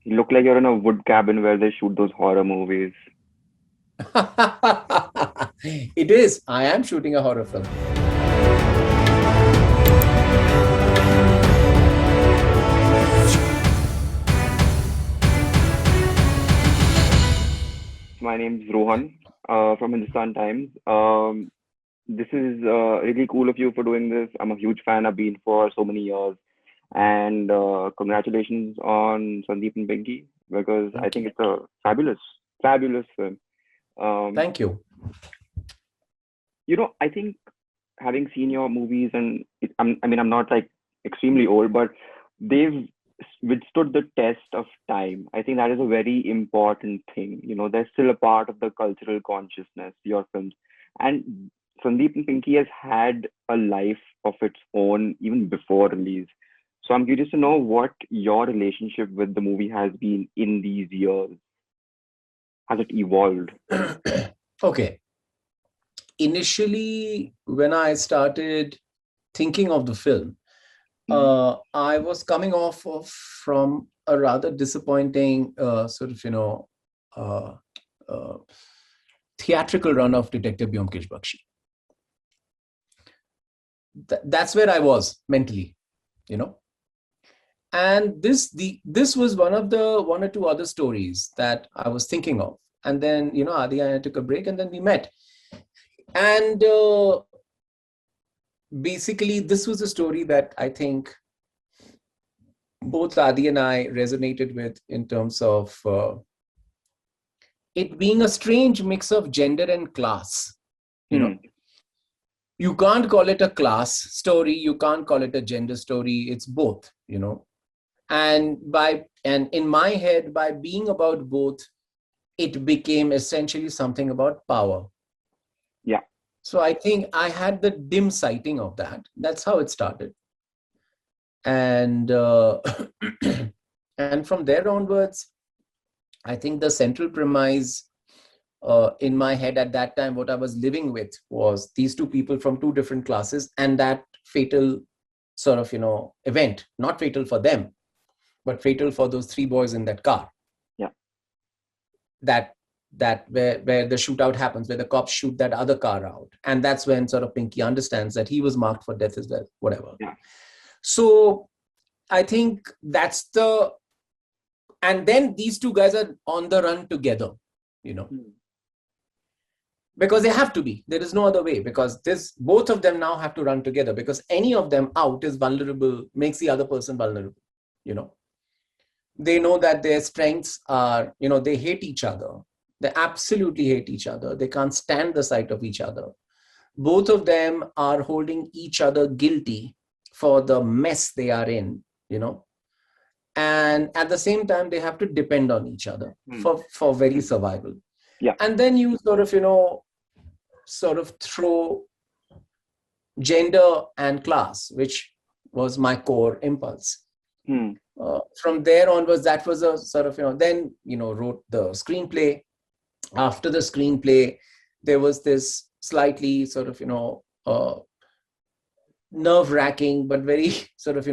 You look like you're in a wood cabin where they shoot those horror movies. It is. I am shooting a horror film. My name's Rohan from Hindustan Times. This is really cool of you for doing this. I'm a huge fan. I've been for so many years. And congratulations on Sandeep and Pinky because I Thank think you. it's a fabulous, fabulous film. Um, Thank you. I think having seen your movies and I mean, I'm not like extremely old, but they've withstood the test of time. I think that is a very important thing. They're still a part of the cultural consciousness, your films. And Sandeep and Pinky has had a life of its own even before release. So I'm curious to know what your relationship with the movie has been in these years. Has it evolved? Okay. Initially, when I started thinking of the film, Mm, I was coming off from a rather disappointing uh, uh, theatrical run of Detective Byomkesh Bakshi. That's where I was mentally, you know. And this was one or two other stories that I was thinking of. And then, Adi and I took a break, and then we met. And basically, this was a story that I think both Adi and I resonated with in terms of it being a strange mix of gender and class. You know, mm, you can't call it a class story, you can't call it a gender story. It's both. And in my head, by being about both, it became essentially something about power. yeah. So I think I had the dim sighting of that. That's how it started. And and from there onwards, I think the central premise in my head at that time, what I was living with was these two people from two different classes, and that fatal sort of event, not fatal for them, but fatal for those three boys in that car. Yeah. That where the shootout happens, where the cops shoot that other car out, and that's when sort of Pinky understands that he was marked for death as well, whatever. Yeah. So I think and then these two guys are on the run together, Mm, because they have to be. There is no other way, because both of them now have to run together, because any of them out is vulnerable, makes the other person vulnerable. They know that their strengths are, they hate each other. They absolutely hate each other. They can't stand the sight of each other. Both of them are holding each other guilty for the mess they are in, and at the same time, they have to depend on each other mm, for very survival. yeah. And then you sort of throw gender and class, which was my core impulse. Mm, From there onwards, that was a sort of, then, wrote the screenplay. After the screenplay, there was this slightly sort of, nerve-wracking, but very sort of,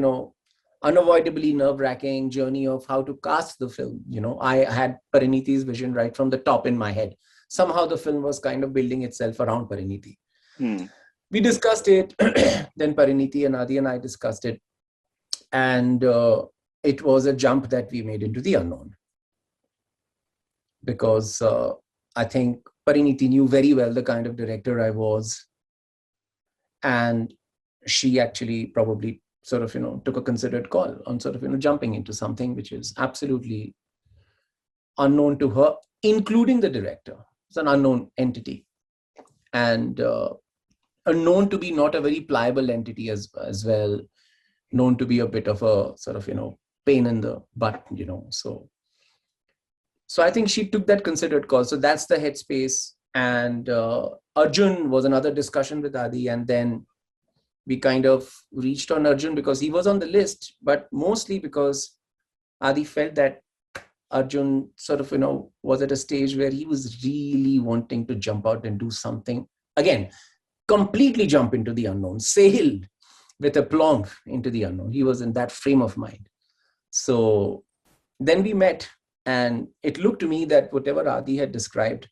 unavoidably nerve-wracking journey of how to cast the film. I had Parineeti's vision right from the top in my head. Somehow the film was kind of building itself around Parineeti. mm, We discussed it. Then Parineeti and Adi and I discussed it. And it was a jump that we made into the unknown. Because I think Parineeti knew very well the kind of director I was. And she actually probably sort of, took a considered call on sort of, jumping into something which is absolutely unknown to her, including the director. It's an unknown entity. And known to be not a very pliable entity as well, known to be a bit of a sort of, pain in the butt, So I think she took that considered call. So that's the headspace. And Arjun was another discussion with Adi. And then we kind of reached on Arjun because he was on the list, but mostly because Adi felt that Arjun sort of, was at a stage where he was really wanting to jump out and do something. Again, completely jump into the unknown, sail with aplomb into the unknown. He was in that frame of mind. So Then we met, and it looked to me that whatever Adi had described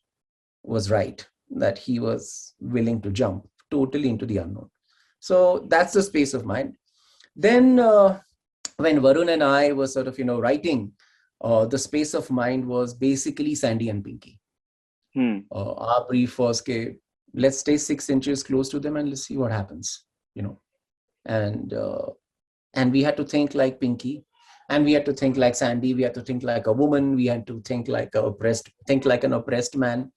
was right, that he was willing to jump totally into the unknown. So that's the space of mind. Then when Varun and I were sort of, writing, the space of mind was basically Sandy and Pinky. Our brief was, okay, let's stay 6 inches close to them and let's see what happens, and we had to think like Pinky, and we had to think like Sandy. We had to think like a woman. We had to think like an oppressed man.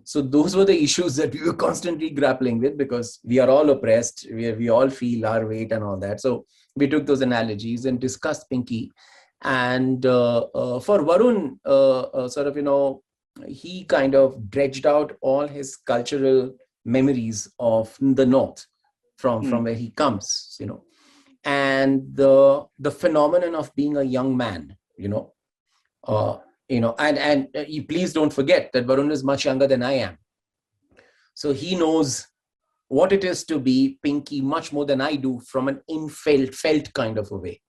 So those were the issues that we were constantly grappling with, because we are all oppressed. We all feel our weight and all that. So we took those analogies and discussed Pinky. And for Varun, he kind of dredged out all his cultural memories of the North from where he comes, and the phenomenon of being a young man, and you please don't forget that Varun is much younger than I am. So he knows what it is to be Pinky much more than I do, from an felt kind of a way,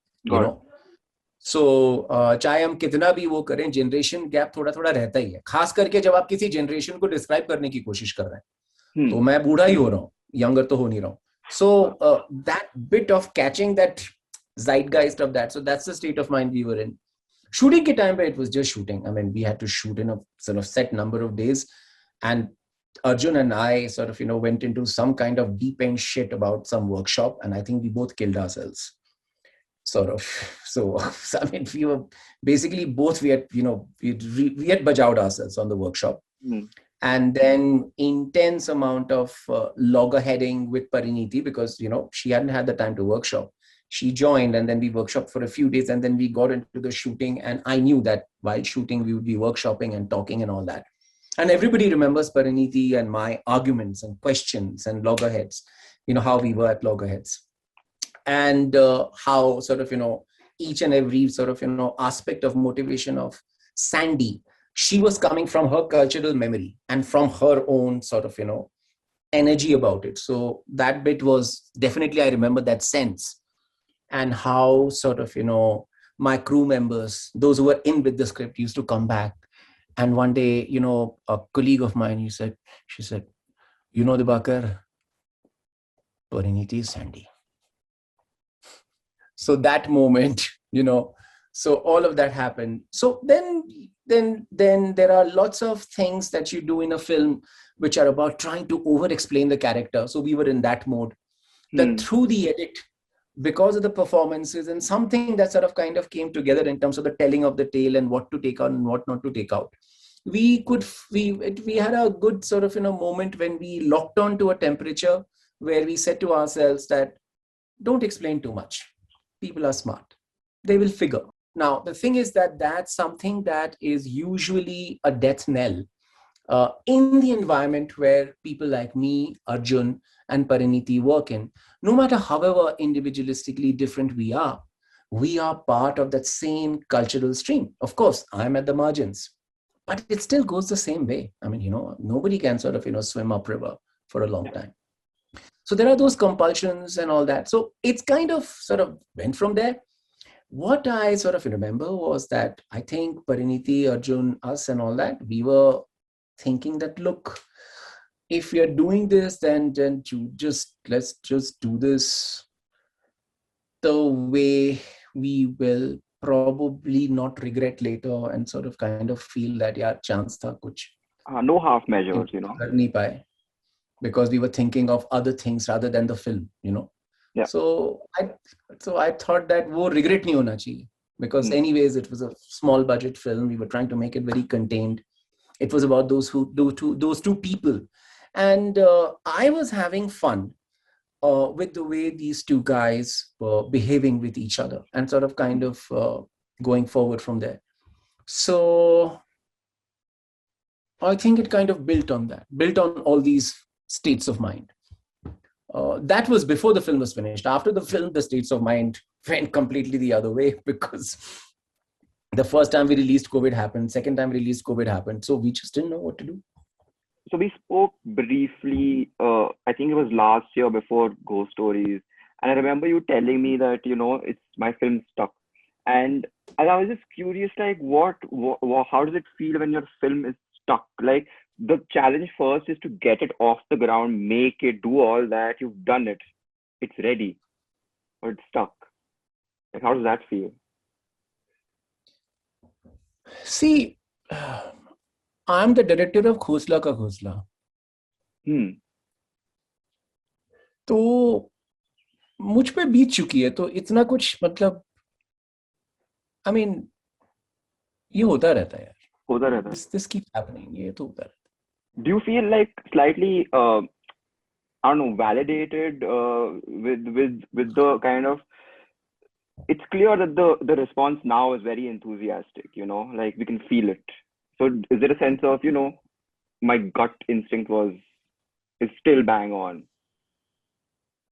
So चाहे हम कितना भी वो करें, generation gap थोड़ा थोड़ा रहता ही है, खास करके जब आप किसी जनरेशन को डिस्क्राइब करने की कोशिश कर रहे हैं. तो मैं बूढ़ा ही हो रहा हूँ, यंगर तो हो नहीं रहा हूँ. So that bit of catching that zeitgeist of that, so that's the state of mind we were in. Shooting ke time, it was just shooting. I mean, we had to shoot in a sort of set number of days, and Arjun and I sort of, went into some kind of deep end shit about some workshop, and I think we both killed ourselves. Sort of. So I mean, we were basically both, we had bajawed ourselves on the workshop. And then intense amount of loggerheading with Parineeti, because, she hadn't had the time to workshop. She joined, and then we workshopped for a few days, and then we got into the shooting. And I knew that while shooting, we would be workshopping and talking and all that. And everybody remembers Parineeti and my arguments and questions and loggerheads, how we were at loggerheads. And how sort of, each and every sort of, aspect of motivation of Sandy, she was coming from her cultural memory and from her own sort of, energy about it. So that bit was definitely, I remember that sense. And how sort of, my crew members, those who were in with the script, used to come back. And one day, a colleague of mine, she said, Dibakar, Parineeti is Sandy. So that moment, so all of that happened. So then there are lots of things that you do in a film which are about trying to over-explain the character. So we were in that mode. That through the edit, because of the performances and something that sort of kind of came together in terms of the telling of the tale and what to take out and what not to take out, we had a good sort of moment when we locked on to a temperature where we said to ourselves that don't explain too much. People are smart. They will figure. Now, the thing is that that's something that is usually a death knell in the environment where people like me, Arjun, and Parineeti work in. No matter however individualistically different we are part of that same cultural stream. Of course, I'm at the margins, but it still goes the same way. I mean, nobody can sort of, swim upriver for a long time. So there are those compulsions and all that. So it's kind of sort of went from there. What I sort of remember was that I think Parineeti, Arjun, us and all that, we were thinking that, look, if we are doing this, then let's just do this the way we will probably not regret later and sort of kind of feel that, yeah, chance tha kuch. No half measures, Kar nahi paaye. Because we were thinking of other things rather than the film, Yeah. So I thought that wo regret nahi hona chahiye, because anyways, it was a small budget film. We were trying to make it very contained. It was about those two people. And I was having fun with the way these two guys were behaving with each other and sort of kind of going forward from there. So I think it kind of built on all these states of mind. That was before the film was finished. After the film, the states of mind went completely the other way, because the first time we released, COVID happened. Second time we released, COVID happened. So we just didn't know what to do. So we spoke briefly, I think it was last year before Ghost Stories. And I remember you telling me that, my film stuck. And And I was just curious, like, how does it feel when your film is stuck? Like, the challenge first is to get it off the ground, make it, do all that. You've done it. It's ready, or it's stuck. Like, how does that feel? See, I'm the director of Khosla Ka Khosla. Hmm. तो मुझ पे बीत चुकी है, तो इतना कुछ मतलब, आई मीन, ये होता रहता है यार. होता रहता है. This keeps happening. ये तो होता रहता Do you feel like slightly, I don't know, validated with the kind of? It's clear that the response now is very enthusiastic. Like we can feel it. So is there a sense of, my gut instinct is still bang on?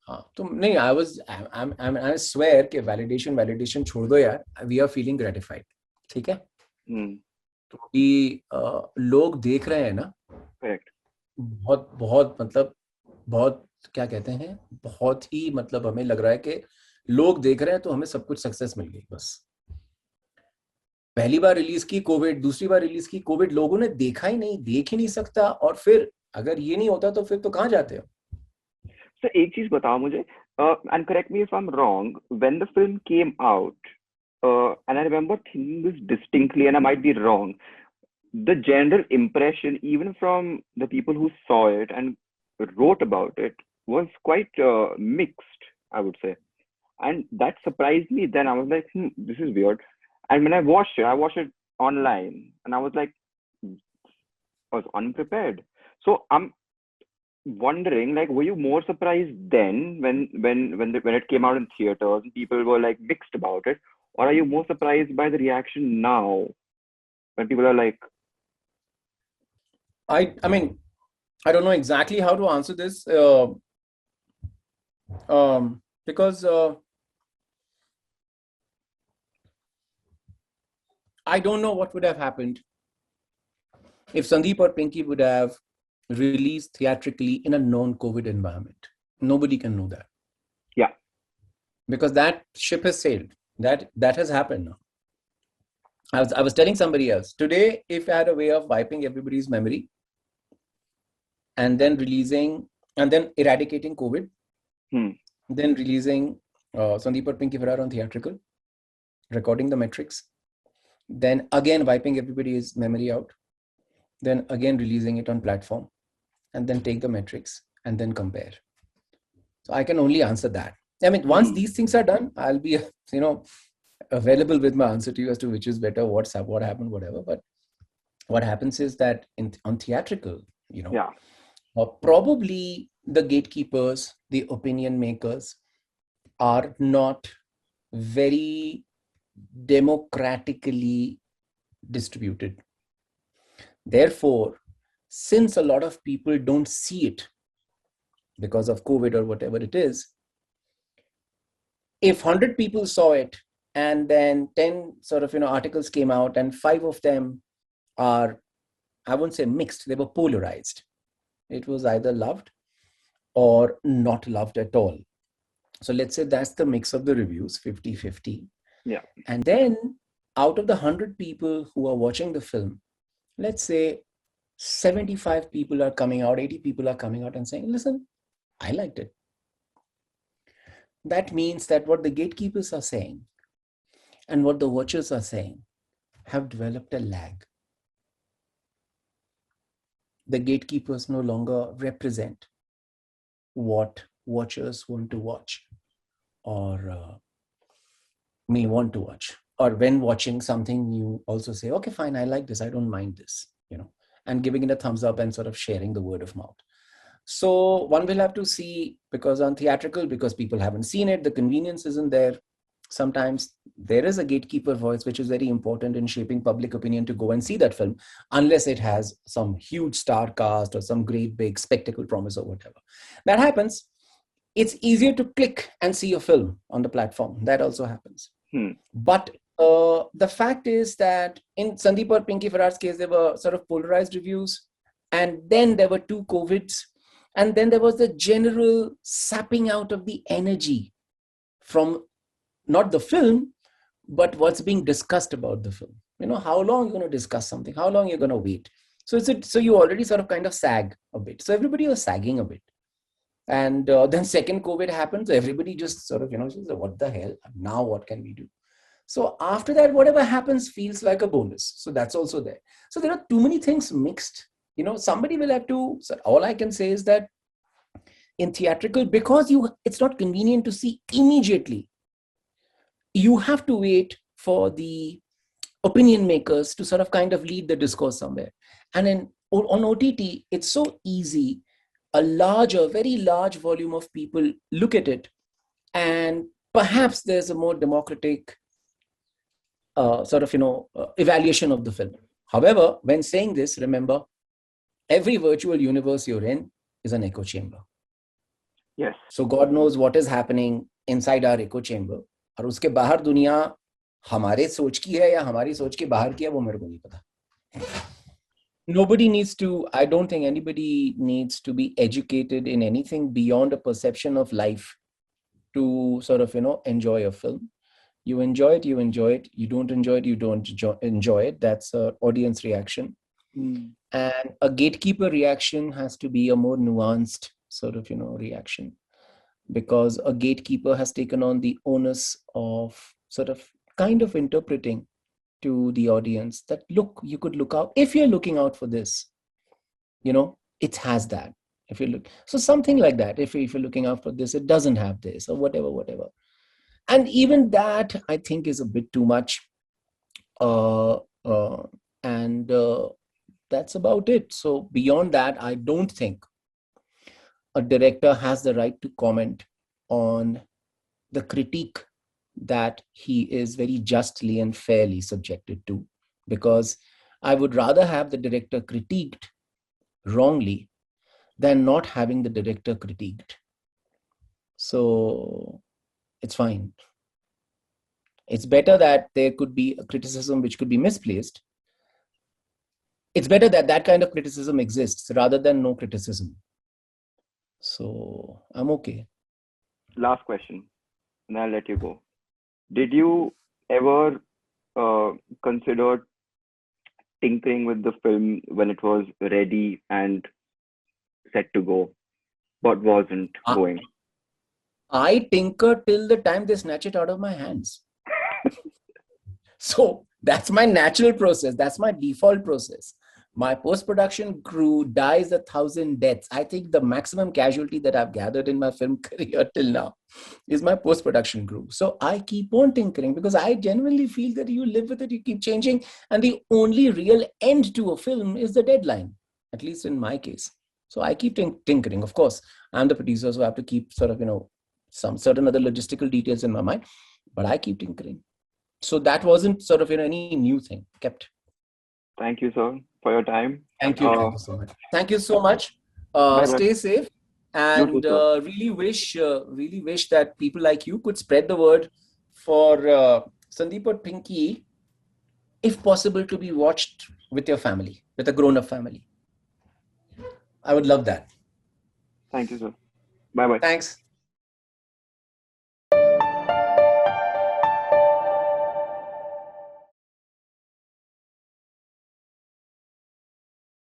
हाँ, तो नहीं, I swear कि validation छोड़ दो यार. We are feeling gratified. ठीक है? तो कि लोग देख रहे हैं ना. Correct. बहुत बहुत मतलब बहुत क्या कहते हैं, बहुत ही मतलब हमें लग रहा है कि लोग देख रहे हैं, तो हमें सब कुछ सक्सेस मिल गई. बस पहली बार रिलीज की कोविड, दूसरी बार रिलीज की कोविड, लोगों ने देखा ही नहीं, देख ही नहीं सकता. और फिर अगर ये नहीं होता तो फिर तो कहाँ जाते हो. So एक चीज बताओ मुझे, and correct me if I'm wrong, when the film came out, and I remember thinking this distinctly, and I might be wrong, the general impression, even from the people who saw it and wrote about it, was quite mixed, I would say. And that surprised me. Then I was like, this is weird. And when I watched it online, and I was like, I was unprepared. So I'm wondering, like, were you more surprised then when it came out in theaters and people were like mixed about it, or are you more surprised by the reaction now when people are like, I mean, I don't know exactly how to answer this, because I don't know what would have happened if Sandeep or Pinky would have released theatrically in a non-COVID environment. Nobody can know that. Yeah. Because that ship has sailed. That has happened now. I was telling somebody else today, if I had a way of wiping everybody's memory and then releasing and then eradicating COVID, then releasing Sandeep Aur Pinky Faraar on theatrical, recording the metrics, then again wiping everybody's memory out, then again releasing it on platform, and then take the metrics and then compare. So I can only answer that. I mean, once these things are done, I'll be, available with my answer to you as to which is better, what happened, whatever. But what happens is that on theatrical, probably the gatekeepers, the opinion makers are not very democratically distributed. Therefore, since a lot of people don't see it because of COVID or whatever it is, if 100 people saw it and then 10 articles came out and 5 of them are, I won't say mixed, they were polarized. It was either loved or not loved at all. So let's say that's the mix of the reviews, 50-50. Yeah. And then out of the 100 people who are watching the film, let's say 75 people are coming out, 80 people are coming out and saying, listen, I liked it. That means that what the gatekeepers are saying and what the watchers are saying have developed a lag. The gatekeepers no longer represent what watchers want to watch or may want to watch. Or when watching something, you also say, okay, fine, I like this, I don't mind this, and giving it a thumbs up and sort of sharing the word of mouth. So one will have to see, because on theatrical, because people haven't seen it, the convenience isn't there. Sometimes there is a gatekeeper voice, which is very important in shaping public opinion to go and see that film, unless it has some huge star cast or some great big spectacle promise or whatever. That happens. It's easier to click and see a film on the platform. That also happens. But the fact is that in Sandeep Aur Pinky Faraar's case, there were sort of polarized reviews, and then there were 2 COVIDs, and then there was the general sapping out of the energy from not the film, but what's being discussed about the film. How long you're going to discuss something, how long you're going to wait. So you already sort of kind of sag a bit. So everybody was sagging a bit. And then second COVID happened. So everybody just sort of, says, what the hell? Now what can we do? So after that, whatever happens feels like a bonus. So that's also there. So there are too many things mixed. Somebody will have to, so all I can say is that in theatrical, because it's not convenient to see immediately, you have to wait for the opinion makers to sort of kind of lead the discourse somewhere. And on OTT, it's so easy. Very large volume of people look at it, and perhaps there's a more democratic evaluation of the film. However, when saying this, remember, every virtual universe you're in is an echo chamber. Yes. So God knows what is happening inside our echo chamber. और उसके बाहर दुनिया हमारे सोच की है या हमारी सोच के बाहर की है, वो मेरे को नहीं पता. I don't think anybody needs to be educated in anything beyond a perception of life to sort of, enjoy a film. You enjoy it, you enjoy it. You don't enjoy it, you don't enjoy it. That's an audience reaction. And a gatekeeper reaction has to be a more nuanced sort of, reaction, because a gatekeeper has taken on the onus of sort of kind of interpreting to the audience that, look, you could look out. If you're looking out for this, it has that. If you look, so something like that. If you're looking out for this, it doesn't have this, or whatever. And even that, I think, is a bit too much. And that's about it. So beyond that, I don't think a director has the right to comment on the critique that he is very justly and fairly subjected to, because I would rather have the director critiqued wrongly than not having the director critiqued. So it's fine. It's better that there could be a criticism which could be misplaced. It's better that that kind of criticism exists rather than no criticism. So I'm okay. Last question, and I'll let you go. Did you ever consider tinkering with the film when it was ready and set to go, but wasn't going? I tinker till the time they snatch it out of my hands. So that's my natural process. That's my default process. My post-production crew dies 1,000 deaths. I think the maximum casualty that I've gathered in my film career till now is my post-production crew. So I keep on tinkering because I genuinely feel that you live with it, you keep changing. And the only real end to a film is the deadline, at least in my case. So I keep tinkering. Of course, I'm the producer, so I have to keep sort of, some certain other logistical details in my mind, but I keep tinkering. So that wasn't sort of any new thing kept. Thank you, sir, for your time. Thank you so much. Thank you so much. Stay safe, and really wish that people like you could spread the word for Sandeep Aur Pinky, if possible, to be watched with your family, with a grown-up family. I would love that. Thank you, sir. Bye-bye. Thanks.